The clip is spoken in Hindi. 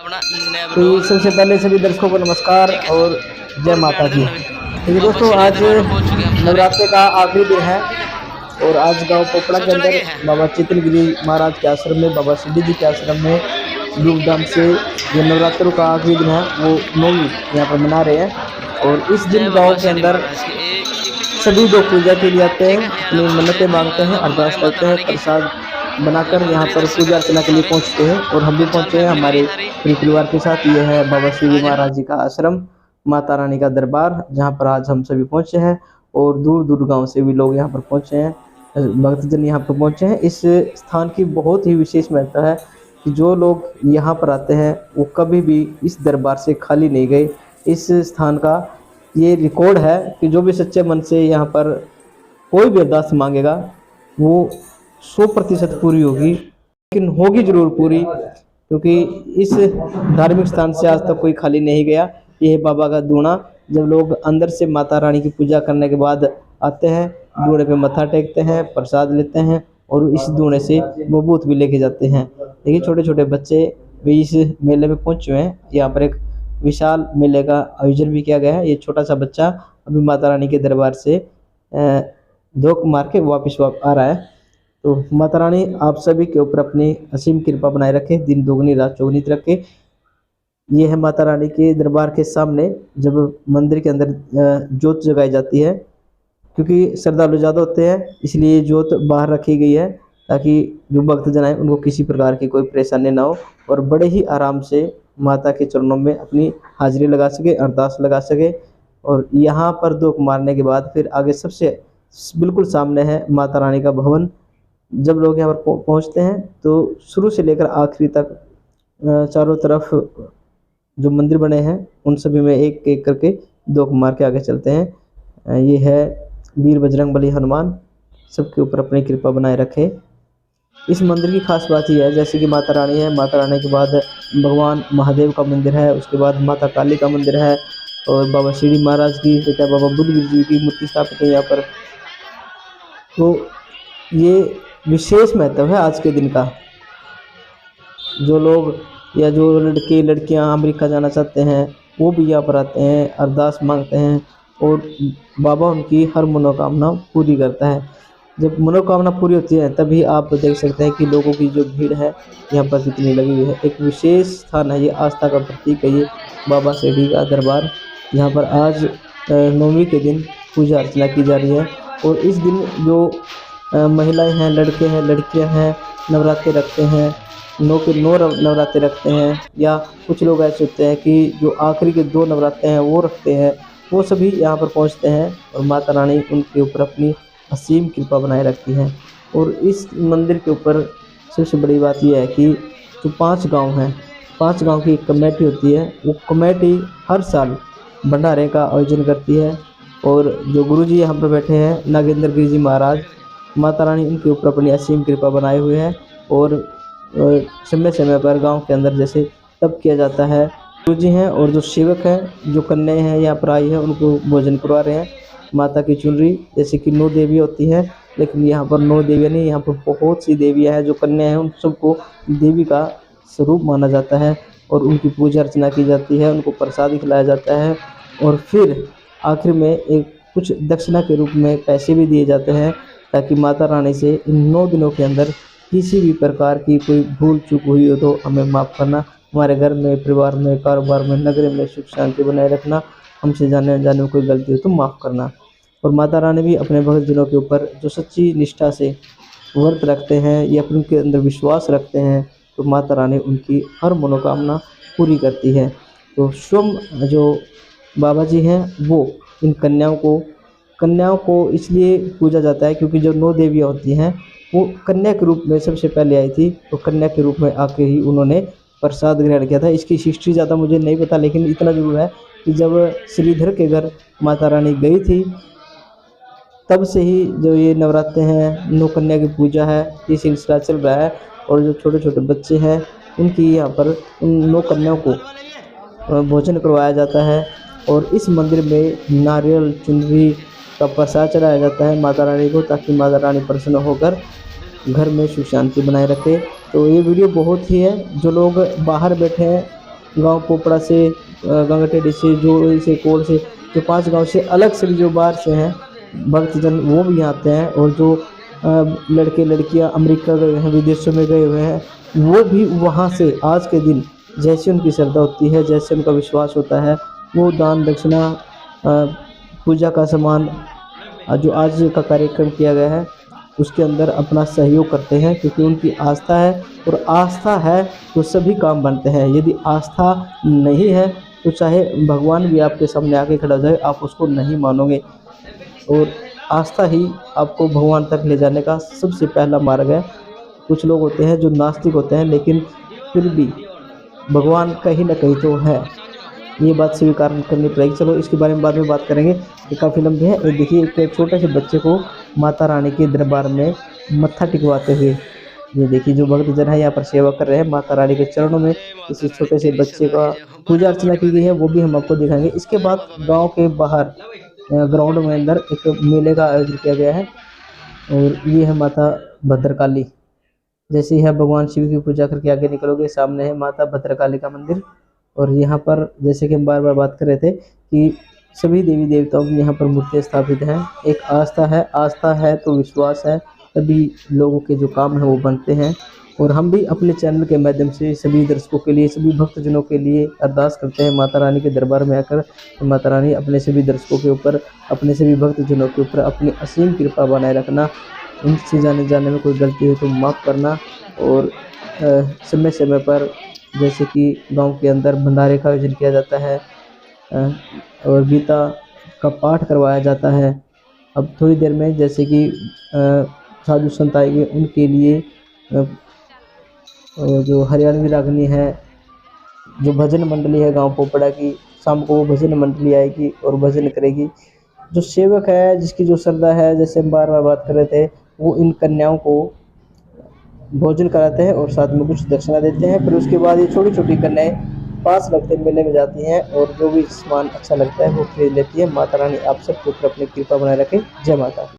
तो सबसे पहले सभी दर्शकों को नमस्कार और जय माता दी। देखिए दोस्तों, आज नवरात्रि का आखिरी दिन है और आज गांव पोपड़ा के अंदर बाबा चेतनगिरी महाराज के आश्रम में, बाबा सिद्धि जी के आश्रम में धूमधाम से जो नवरात्रों का आखिरी दिन है वो नौवीं यहाँ पर मना रहे हैं। और इस दिन गांव के अंदर सभी लोग पूजा के लिए आते हैं, अपनी मन्नतें मांगते हैं, अरदास करते हैं, प्रसाद बनाकर यहाँ पर पूजा अर्चना के लिए पहुँचते हैं। और हम भी पहुँचे हैं हमारे पूरे परिवार के साथ। ये है बाबा शिव महाराज जी का आश्रम, माता रानी का दरबार, जहाँ पर आज हम सभी पहुँचे हैं। और दूर दूर गांव से भी लोग यहाँ पर पहुँचे हैं, भक्तजन यहाँ पर पहुँचे हैं। इस स्थान की बहुत ही विशेष महत्ता है कि जो लोग यहाँ पर आते हैं वो कभी भी इस दरबार से खाली नहीं गए। इस स्थान का ये रिकॉर्ड है कि जो भी सच्चे मन से यहाँ पर कोई भी अरदास मांगेगा वो 100% पूरी होगी, लेकिन होगी जरूर पूरी, क्योंकि इस धार्मिक स्थान से आज तक कोई खाली नहीं गया। यह बाबा का दूना, जब लोग अंदर से माता रानी की पूजा करने के बाद आते हैं, दूने पे मत्था टेकते हैं, प्रसाद लेते हैं और इस दूने से बबूत भी लेके जाते हैं। देखिए छोटे छोटे बच्चे भी इस मेले में पहुंचे हुए हैं। यहाँ पर एक विशाल मेले का आयोजन भी किया गया है। ये छोटा सा बच्चा अभी माता रानी के दरबार से धोख मार के वापस आ रहा है। तो माता रानी आप सभी के ऊपर अपनी असीम कृपा बनाए रखे, दिन दोगुनी रात चौगुनी रखे। ये है माता रानी के दरबार के सामने जब मंदिर के अंदर जोत जगाई जाती है, क्योंकि श्रद्धालु ज़्यादा होते हैं इसलिए जोत बाहर रखी गई है ताकि जो भक्तजन आए उनको किसी प्रकार की कोई परेशानी ना हो और बड़े ही आराम से माता के चरणों में अपनी हाजिरी लगा सके, अरदास लगा सके। और यहाँ पर धूप मारने के बाद फिर आगे सबसे बिल्कुल सामने है माता रानी का भवन। जब लोग यहाँ पर पहुँचते हैं तो शुरू से लेकर आखिरी तक चारों तरफ जो मंदिर बने हैं उन सभी में एक एक करके धूप मार के आगे चलते हैं। ये है वीर बजरंगबली हनुमान, सबके ऊपर अपनी कृपा बनाए रखे। इस मंदिर की खास बात यह है, जैसे कि माता रानी है, माता रानी के बाद भगवान महादेव का मंदिर है, उसके बाद माता काली का मंदिर है और बाबा शिरडी महाराज की बेटा बाबा बुद्धगिरी जी की मूर्ति स्थापित है यहाँ पर। तो ये विशेष महत्व है आज के दिन का। जो लोग या जो लड़के लड़कियां अमेरिका जाना चाहते हैं वो भी यहाँ पर आते हैं, अरदास मांगते हैं और बाबा उनकी हर मनोकामना पूरी करता है। जब मनोकामना पूरी होती है तभी आप देख सकते हैं कि लोगों की जो भीड़ है यहाँ पर कितनी लगी हुई है। एक विशेष स्थान है, ये आस्था का प्रतीक है, ये बाबा शिरडी का दरबार, जहाँ पर आज नौवीं के दिन पूजा अर्चना की जा रही है। और इस दिन जो महिलाएं हैं, लड़के हैं, लड़कियां हैं, नवरात्रे रखते हैं, 9 के 9 नवरात्रे रखते हैं, या कुछ लोग ऐसे होते हैं कि जो आखिरी के 2 नवरात्रे हैं वो रखते हैं, वो सभी यहाँ पर पहुँचते हैं और माता रानी उनके ऊपर अपनी असीम कृपा बनाए रखती है। और इस मंदिर के ऊपर सबसे बड़ी बात यह है कि जो 5 गांव हैं, 5 गांव की एक कमेटी होती है, वो कमेटी हर साल भंडारे का आयोजन करती है। और जो गुरुजी यहाँ पर बैठे हैं नागेंद्र गिरी जी महाराज, माता रानी उनके ऊपर अपनी असीम कृपा बनाए हुए हैं। और समय समय पर गांव के अंदर जैसे तब किया जाता है, गुरुजी हैं और जो सेवक हैं, जो कन्याएं हैं यहाँ पर आई है, उनको भोजन करवा रहे हैं। माता की चुनरी, जैसे कि 9 देवियाँ होती हैं, लेकिन यहाँ पर 9 देवियाँ नहीं, यहाँ पर बहुत सी देवियाँ हैं। जो कन्या हैं उन सबको देवी का स्वरूप माना जाता है और उनकी पूजा अर्चना की जाती है, उनको प्रसाद खिलाया जाता है। और फिर आखिर में एक कुछ दक्षिणा के रूप में पैसे भी दिए जाते हैं ताकि माता रानी से इन 9 दिनों के अंदर किसी भी प्रकार की कोई भूल चूक हुई हो तो हमें माफ़ करना, हमारे घर में, परिवार में, कारोबार में, नगर में सुख शांति बनाए रखना, हमसे जाने अनजाने में कोई गलती हो तो माफ़ करना। और माता रानी भी अपने भक्तजनों के ऊपर जो सच्ची निष्ठा से व्रत रखते हैं या फिर उनके अंदर विश्वास रखते हैं तो माता रानी उनकी हर मनोकामना पूरी करती है। तो स्वयं जो बाबा जी हैं वो इन कन्याओं को इसलिए पूजा जाता है क्योंकि जो 9 देवियाँ होती हैं वो कन्या के रूप में सबसे पहले आई थी, तो कन्या के रूप में आके ही उन्होंने प्रसाद ग्रहण किया था। इसकी हिस्ट्री ज़्यादा मुझे नहीं पता, लेकिन इतना जरूर है कि जब श्रीधर के घर माता रानी गई थी तब से ही जो ये नवरात्रे हैं, 9 कन्या की पूजा है, ये सिलसिला चल रहा है। और जो छोटे छोटे बच्चे हैं उनकी यहाँ पर उन 9 कन्याओं को भोजन करवाया जाता है। और इस मंदिर में नारियल चुनरी का प्रसाद चढ़ाया जाता है माता रानी को, ताकि माता रानी प्रसन्न होकर घर में सुख शांति बनाए रखे। तो ये वीडियो बहुत ही है, जो लोग बाहर बैठे हैं गांव पोपड़ा से, गंगाटेड़ी से, जोड़ी से, कोल से, जो 5 गांव से अलग से जो बाहर से हैं भक्तजन वो भी आते हैं, और जो लड़के लड़कियां अमेरिका गए हैं, विदेशों में गए हुए हैं, वो भी वहाँ से आज के दिन जैसे उनकी श्रद्धा होती है, जैसे उनका विश्वास होता है, वो दान दक्षिणा, पूजा का सामान, जो आज का कार्यक्रम किया गया है उसके अंदर अपना सहयोग करते हैं, क्योंकि उनकी आस्था है, और आस्था है तो सभी काम बनते हैं। यदि आस्था नहीं है तो चाहे भगवान भी आपके सामने आके खड़ा हो जाए, आप उसको नहीं मानोगे। और आस्था ही आपको भगवान तक ले जाने का सबसे पहला मार्ग है। कुछ लोग होते हैं जो नास्तिक होते हैं, लेकिन फिर भी भगवान कहीं ना कहीं तो है, ये बात स्वीकार करनी पड़ेगी। चलो इसके बारे में बाद में बात करेंगे, ये काफ़ी लंबी है। एक देखिए, एक छोटे से बच्चे को माता रानी के दरबार में मत्था टिकवाते हुए, ये देखिए जो भक्तजन है यहाँ पर सेवा कर रहे हैं माता रानी के चरणों में, किसी छोटे से बच्चे का पूजा अर्चना की गई है, वो भी हम आपको दिखाएंगे। इसके बाद गांव के बाहर ग्राउंड में अंदर एक मेले का आयोजन किया गया है, और ये है माता भद्रकाली। जैसे ही है भगवान शिव की पूजा करके आगे निकलोगे, सामने है माता भद्रकाली का मंदिर। और यहाँ पर जैसे कि हम बार बार बात कर रहे थे कि सभी देवी देवताओं की यहाँ पर मूर्तियाँ स्थापित हैं। एक आस्था है तो विश्वास है, तभी लोगों के जो काम है वो बनते हैं। और हम भी अपने चैनल के माध्यम से सभी दर्शकों के लिए, सभी भक्तजनों के लिए अरदास करते हैं माता रानी के दरबार में आकर, तो माता रानी अपने सभी दर्शकों के ऊपर, अपने सभी भक्तजनों के ऊपर अपनी असीम कृपा बनाए रखना। उनसे जाने में कोई गलती हो तो माफ़ करना, और समय समय पर जैसे कि गांव के अंदर भंडारे का आयोजन किया जाता है, और गीता का पाठ करवाया जाता है। अब थोड़ी देर में जैसे कि साधु संत आएंगे, उनके लिए जो हरियाणवी रागनी है, जो भजन मंडली है गांव पोपड़ा की, शाम को वो भजन मंडली आएगी और भजन करेगी। जो सेवक है, जिसकी जो श्रद्धा है, जैसे हम बार बार बात कर रहे थे, वो इन कन्याओं को भोजन कराते हैं और साथ में कुछ दक्षिणा देते हैं। फिर उसके बाद ये छोटी छोटी कन्याएं पास लगते मेले में जाती हैं, और जो भी सामान अच्छा लगता है वो खरीद लेती है। माता रानी आप सबके ऊपर अपनी कृपा बनाए रखे। जय माता।